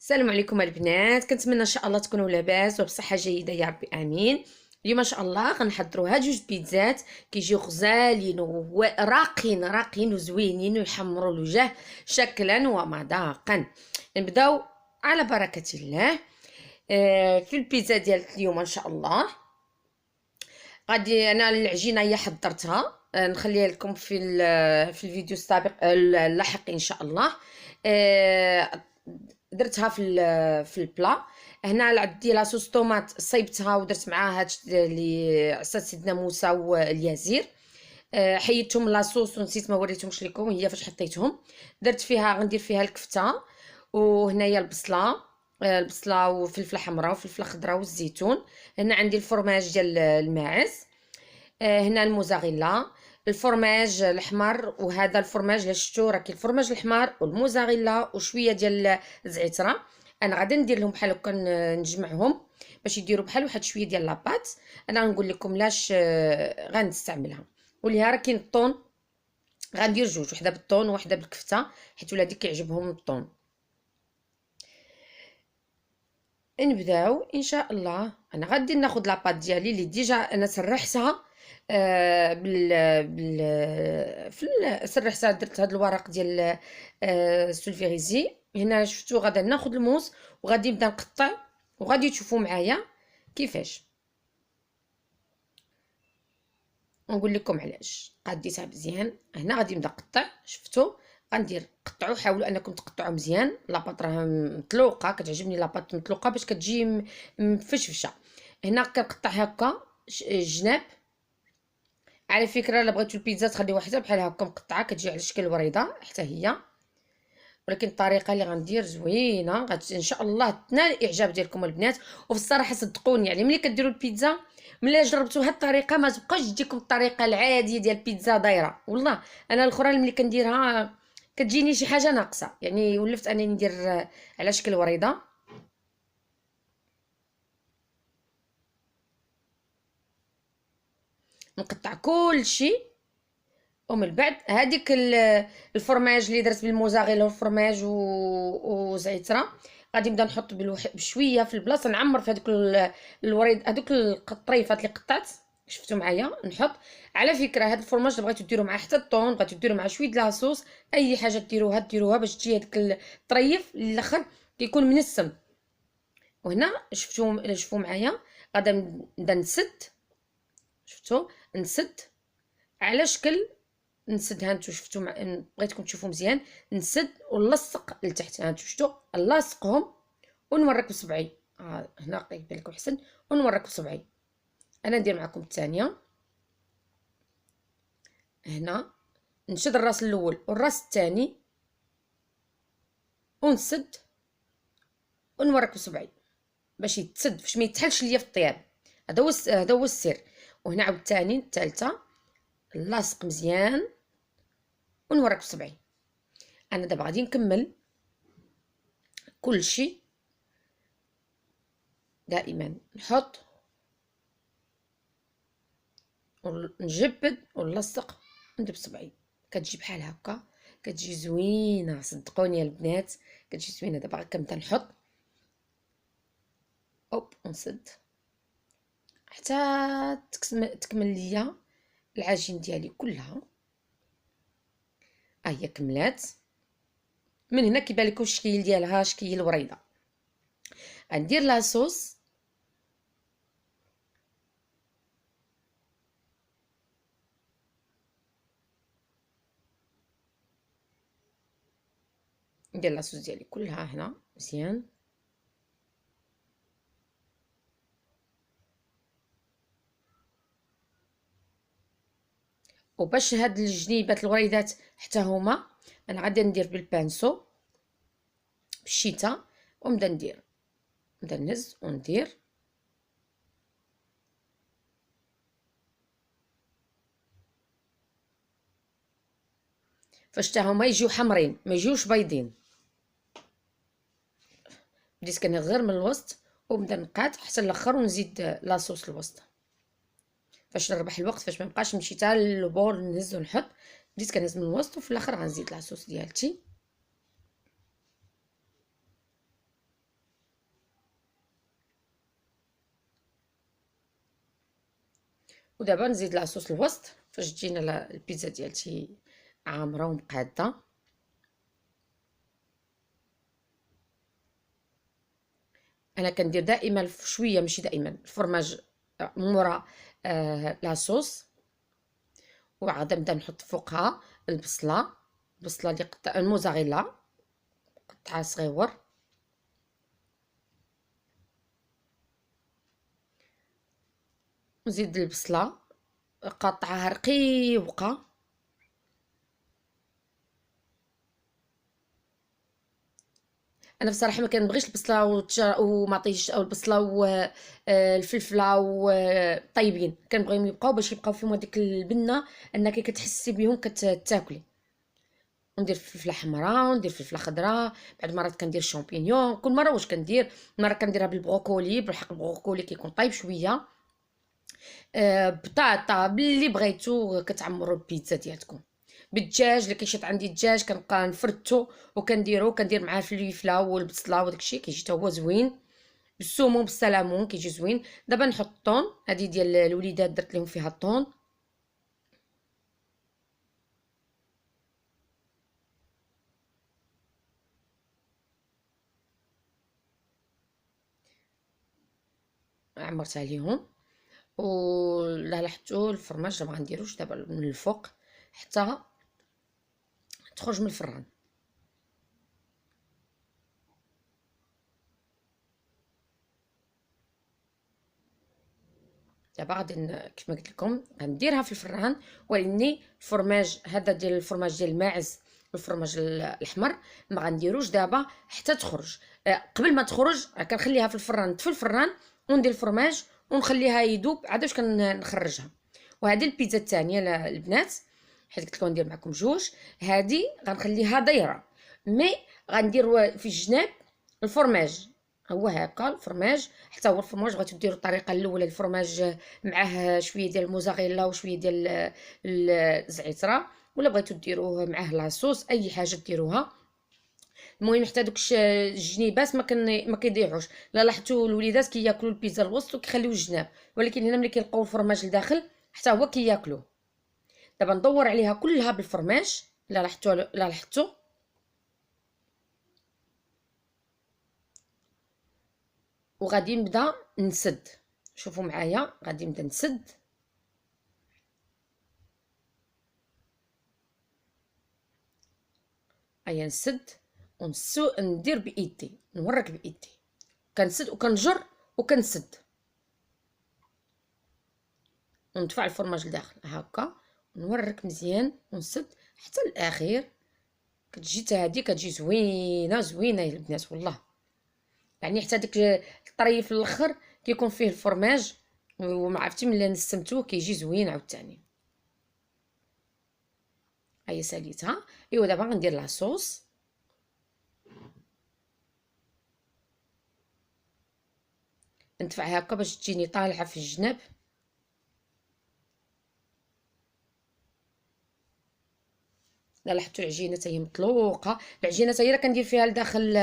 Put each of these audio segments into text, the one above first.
السلام عليكم البنات، كنتمنى ان شاء الله تكونوا لاباس وبصحه جيده يا ربي امين. اليوم ان شاء الله غنحضروا هاد جوج بيتزات كيجيو غزالين وراقين وزوينين ويحمروا الوجه شكلا ومذاقا. نبداو على بركه الله. في البيتزا ديال اليوم ان شاء الله غادي انا العجينه هي حضرتها، نخليها لكم في الفيديو السابق اللاحق ان شاء الله. درتها في البلا. هنا عندي لاصوص طوماط صيبتها ودرت معاها هاد اللي عصات سيدنا موسى واليازير. حيدتهم لاصوص ونسيت ما وريتهمش لكم هي فاش حطيتهم. درت فيها غندير فيها الكفته، وهنايا البصله وفلفله حمراء وفلفله خضراء والزيتون. هنا عندي الفرماج ديال الماعز. هنا الموزاريلا، الفرماج الاحمر، وهذا الفرماج اللي شفتو راه كاين الفرماج الاحمر والموزاريلا وشويه ديال الزعتره. انا غادي ندير لهم بحال هكا نجمعهم باش يديروا بحال واحد شويه ديال لاباط. انا غنقول لكم لاش غنستعملها. وليها راه كاين الطون، غندير جوج، وحده بالطون وحده بالكفته حيت ولادي كيعجبهم الطون. نبداو ان شاء الله. انا غادي ناخذ لاباط ديالي اللي ديجا انا سرحتها. سرحتها، درت هذا الورق ديال السولفيريزي. هنا شفتوا غادي ناخذ الموز وغادي نبدا نقطع، وغادي تشوفوا معايا كيفاش. نقول لكم علاش قاديتها مزيان. هنا غادي نبدا نقطع، شفتوا غندير قطعوا، حاولوا انكم تقطعوا مزيان. لاباط راه مطلوقه، كتعجبني لاباط مطلوقه باش كتجي مفشفشه. هنا كنقطع هكا الجناب. على فكره الا بغيتوا البيتزا تخليوها حتى بحال هكا مقطعه كتجي على شكل وريضه حتى هي، ولكن الطريقه اللي غندير زوينه ان شاء الله تنال الاعجاب ديالكم البنات. وفي الصراحه صدقوني، يعني ملي كديروا البيتزا ملي جربتوا هاد الطريقه ما تبقاش تجيكم الطريقه العاديه ديال البيتزا دايره. والله انا الاخرى ملي كنديرها كتجيني شي حاجه ناقصه، يعني ولفت انني ندير على شكل وريضه. نقطع كل شيء، ومن بعد هذيك الفرماج اللي درت بالموزاريلا والفرماج وزعتره غادي نبدا نحط بشويه في البلاصه، نعمر في هذوك الوريد، هذوك الطريفات اللي قطعت. شفتوا معايا نحط. على فكره هذا الفرماج اللي بغيتو ديروا معاه حتى الطون، بغيتو ديروا معاه شويه لاصوص، اي حاجه ديروها باش تجي هذاك الطريف الاخر كيكون منسم. وهنا شفتوا معايا غادا نبدا نسد. شفتوا نسد على شكل نسد. ها نتو شفتوا بغيتكم تشوفوا مزيان. نسد ونلصق لتحت. ها نتو شفتوا نلاصقهم ونورك بصبعي. هنا يبان لكم احسن، ونورك بصبعي. انا ندير معكم الثانيه. هنا نشد الراس الاول والراس الثاني ونسد ونورك بصبعي باش يتسد، باش ما يتحلش ليا في الطياب. هذا هو السر. وهنا عاود الثاني الثالثه نلاصق مزيان ونورك بصبعي. انا دابا غادي نكمل كلشي. دائما نحط ونجبد ونلصق ندب صبعي، كتجي بحال هكا، كتجي زوينه صدقوني يا البنات، كتجي زوينه. دابا كنبدا نحط اوب ونسد حتى تكمل ليا العجين ديالي كلها. هي كملات. من هنا كيبان لكم الشكل ديالها شكل الوريضه. غندير لاصوص. ندير لاصوص ديالي كلها هنا مزيان. وباش هاد الجنيبات الوريدات حتى هما انا غادي ندير بالبانسو بالشيتا، ونبدا نبدا نهز وندير. فاش حتى هما يجيو حمرين ما يجيوش بيضين. بديت كنهز غير من الوسط ونبدا نقاد حتى الاخر ونزيد لاصوص الوسط. فاش نربح الوقت، فاش ما نبقاش نمشي حتى للبور نهز ونحط، بديت كنهز من الوسط وفي الاخر غنزيد لاصوص ديالتي. ودابا نزيد لاصوص الوسط فاش تجينا البيتزا ديالتي عامره ومقاده. انا كندير دائما شويه ماشي دائما الفرماج مورا لاصوص، وعاد نبدا نحط فوقها البصله اللي الموزاريلا قطعها صغيور، نزيد البصله قطعها رقيقه. انا بصراحه ما كنبغيش البصله وماطيش او البصله والفلفله وطيبين، كنبغيهم يبقاو باش يبقاو فيهم هذيك البنه انك كتحسي بهم كتاكلي. وندير فلفله حمراء وندير فلفله خضراء، بعض المرات كندير شامبينيون، كل مره واش كندير، مره كنديرها بالبروكولي، بالحق البروكولي كيكون طايب شويه، بطاطا باللي بغيتو كتعمروا البيتزا ديالكم. بالدجاج اللي كيشيط عندي الدجاج كنبقى نفرتو كندير معاه الفلفله والبصله وداكشي كيجي حتى هو زوين، بالسومون بالسلامون كيجي زوين. دابا نحط الطون، هذه ديال الوليدات درت لهم فيها الطون. عمرت عليهم ولا لاحظتوا الفرماج ما غنديروش دابا من الفوق حتى تخرج من الفران. دابا غادي كيف ما قلت لكم غنديرها في الفران، ولاني الفرماج هذا ديال الفرماج ديال الماعز والفرماج الاحمر ما غنديروش دابا حتى تخرج. قبل ما تخرج كنخليها في الفران في الفران وندير الفرماج ونخليها يذوب عاد واش كنخرجها. وهذه البيتزا الثانيه البنات حيت قلت لكم ندير معكم جوج، هذه غنخليها دايره مي غندير في الجناب الفرماج هو هكا الفرماج. حتى هو الفرماج بغيتو ديروا الطريقه الاولى الفرماج معاه شويه ديال الموزاريلا وشويه ديال الزعتره، ولا بغيتو ديروه معاه لاصوص اي حاجه ديروها. المهم حتى دوك الجنيبات ما كيضيعوش. لا لاحظتوا الوليدات كياكلوا البيتزا الوسط وكيخليو الجناب، ولكن هنا ملي كيلقاو الفرماج لداخل حتى هو كياكلوه. دابا ندور عليها كلها بالفرماج. لا لاحظتوا وغادي نبدا نسد. شوفوا معايا غادي نبدا نسد. هيا نسد ندير بايدي، نورك بايدي كنسد وكنجر وكنسد وندفع الفرماج لداخل هكا نورك مزيان ونسد حتى الاخير. كتجي حتى هادي كتجي زوينه زوينه يا البنات والله. يعني حتى داك الطريف الاخر كيكون فيه الفرماج وما عرفتي ملي نسمتوه كيجي زوين عاوتاني. هيا ساليتها. ايوا دابا غندير لاصوص. ندفع هكا باش تجيني طالعه في الجناب. لا لاحظتوا العجينه حتى هي مطلوقه. العجينه حتى هي كندير فيها لداخل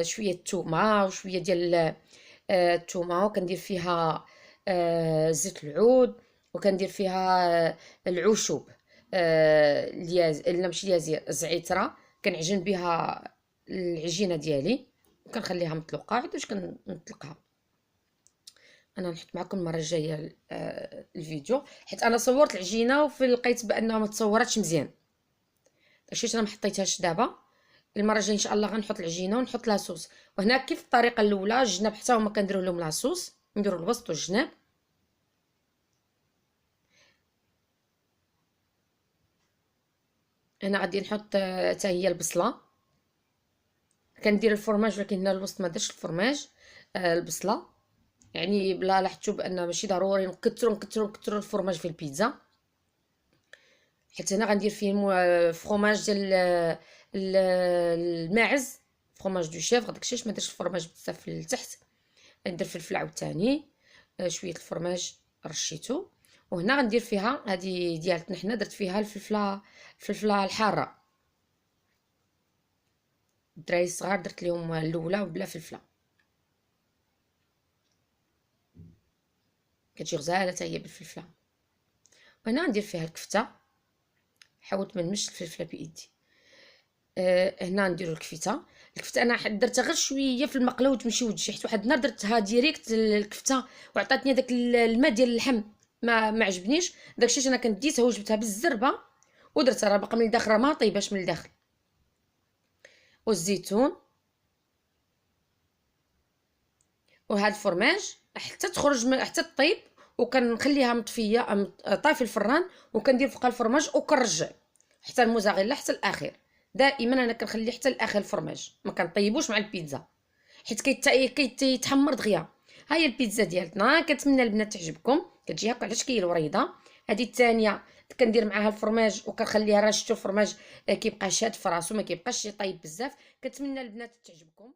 شويه الثومه وشويه ديال الثومه، وكندير فيها زيت العود، وكندير فيها العشوب الياز لا ماشي اليازير الزعتره، كنعجن بها العجينه ديالي وكنخليها مطلوقه عاد واش كنطلقها. انا نحط معكم المره الجايه الفيديو حيت انا صورت العجينه وفي لقيت بانها ما تصورتش مزيان، داكشي انا ما حطيتهاش دابا. المره الجايه ان شاء الله غنحط العجينه ونحط لاصوص. وهنا كيف الطريقه الاولى الجناب حتى هما كنديروا لهم لاصوص، نديروا الوسط والجناب. هنا غادي نحط حتى هي البصله، كندير الفرماج ولكن هنا الوسط ما درتش الفرماج البصله. يعني بلا لاحظتوا بان ماشي ضروري نكثروا الفرماج في البيتزا، حيت هنا غندير فيه فروماج ديال الماعز، فروماج دو شيفر داكشي علاش ما درتش الفرماج بزاف لتحت. ندير فلفل عاوتاني شويه الفرماج رشيتو. وهنا غندير فيها هذه ديالتنا حنا درت فيها الفلفله الحاره. الدراري الصغار درت لهم الاولى بلا فلفله كتجي غزاله حتى هي بالفلفله. وانا ندير فيها الكفته، حاولت ما نمش الفلفله بايدي. هنا نديرو الكفته انا درتها غير شويه في المقله وتمشي وتجي، حيت واحد النهار درتها ديريكت الكفته وعطاتني داك الماء ديال اللحم، ما عجبنيش داكشي. انا كنت ديتها وجبتها بالزربه ودرتها راه باقا من الداخل، راه ما طيباش من الداخل. والزيتون وهاد الفرماج حتى تخرج حتى طيب، وكنخليها مطفيه طافي الفران، وكندير فوقها الفرماج وكنرجع حتى الموزاريلا حتى الاخير. دائما انا كنخلي حتى الاخر الفرماج، ما كنطيبوش مع البيتزا حيت كيتحمر دغيا. ها هي البيتزا ديالتنا، كنتمنى البنات تعجبكم. كتجي هكا على شكل الوريضه. هذه الثانيه كندير معاها الفرماج وكنخليها، راه شفتوا الفرماج كيبقى شاد في راسو، ما كيبقاش طيب بزاف. كنتمنى البنات تعجبكم.